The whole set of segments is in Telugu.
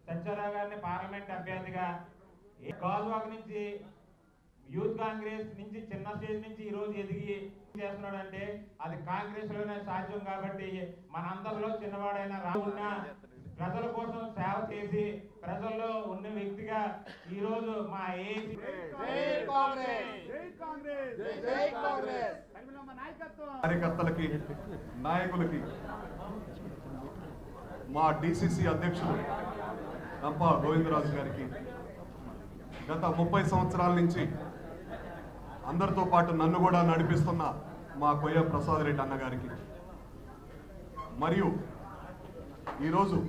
సత్యారావు గారిని పార్లమెంట్ అభ్యర్థిగా గాజువాక నుంచి యూత్ కాంగ్రెస్ నుంచి చిన్న స్టేజ్ నుంచి ఈ రోజు ఎదిగి చేస్తున్నాడంటే అది కాంగ్రెస్ లోనే సాధ్యం. కాబట్టి మనందరిలో చిన్నవాడైన రావున్న ప్రజల కోసం సేవ చేసి ప్రజల్లో ఉన్న వ్యక్తిగా ఈ రోజు మా కార్యకర్తలకి నాయకులకి మా డిసిసి అధ్యక్షులు రంప గోవిందరాజు గారికి గత 30 సంవత్సరాల నుంచి అందరితో పాటు నన్ను కూడా నడిపిస్తున్న మా కొయ్య ప్రసాద్ రెడ్డి అన్నగారికి మరియు ఈరోజు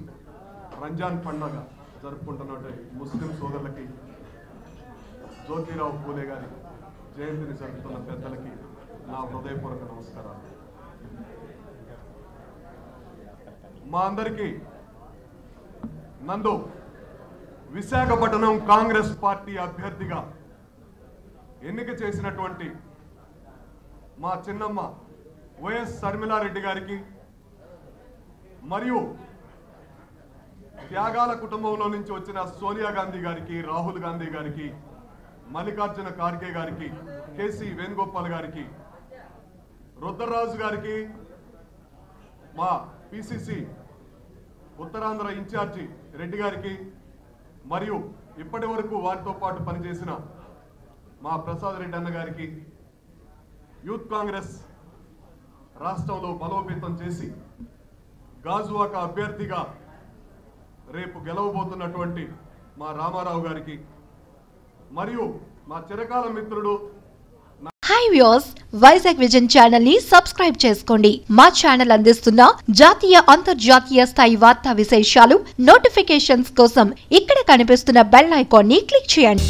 రంజాన్ పండుగ జరుపుకుంటున్న ముస్లిం సోదరులకి జ్యోతిరావు పూలే గారి జయంతిని జరుపుతున్న పెద్దలకి నా హృదయపూర్వక నమస్కారాలు. మా అందరికీ నందు విశాఖపట్నం కాంగ్రెస్ పార్టీ అభ్యర్థిగా ఎన్నిక చేసినటువంటి మా చిన్నమ్మ వైఎస్ షర్మిలారెడ్డి గారికి మరియు త్యాగాల కుటుంబంలో నుంచి వచ్చిన సోనియా గాంధీ గారికి, రాహుల్ గాంధీ గారికి, మల్లికార్జున ఖార్గే గారికి, కేసీ వేణుగోపాల్ గారికి, రుద్రరాజు గారికి, మా పిసిసి ఉత్తరాంధ్ర ఇన్ఛార్జి రెడ్డి గారికి మరియు ఇప్పటి వరకు వారితో పాటు పనిచేసిన మా ప్రసాద్ రెడ్డి అన్న గారికి, యూత్ కాంగ్రెస్ రాష్ట్రంలో బలోపేతం చేసి గాజువాక అభ్యర్థిగా రేపు గెలవబోతున్నటువంటి మా రామారావు గారికి మరియు మా చిరకాల మిత్రుడు hi viewers, Vizag vision channel ని సబ్స్క్రైబ్ చేసుకోండి. మా ఛానల్ అందిస్తున్న జాతీయ అంతర్జాతీయ స్థాయి వార్తా విశేషాలు నోటిఫికేషన్స్ కోసం ఇక్కడ కనిపిస్తున్న బెల్ ఐకాన్ ని క్లిక్ చేయండి.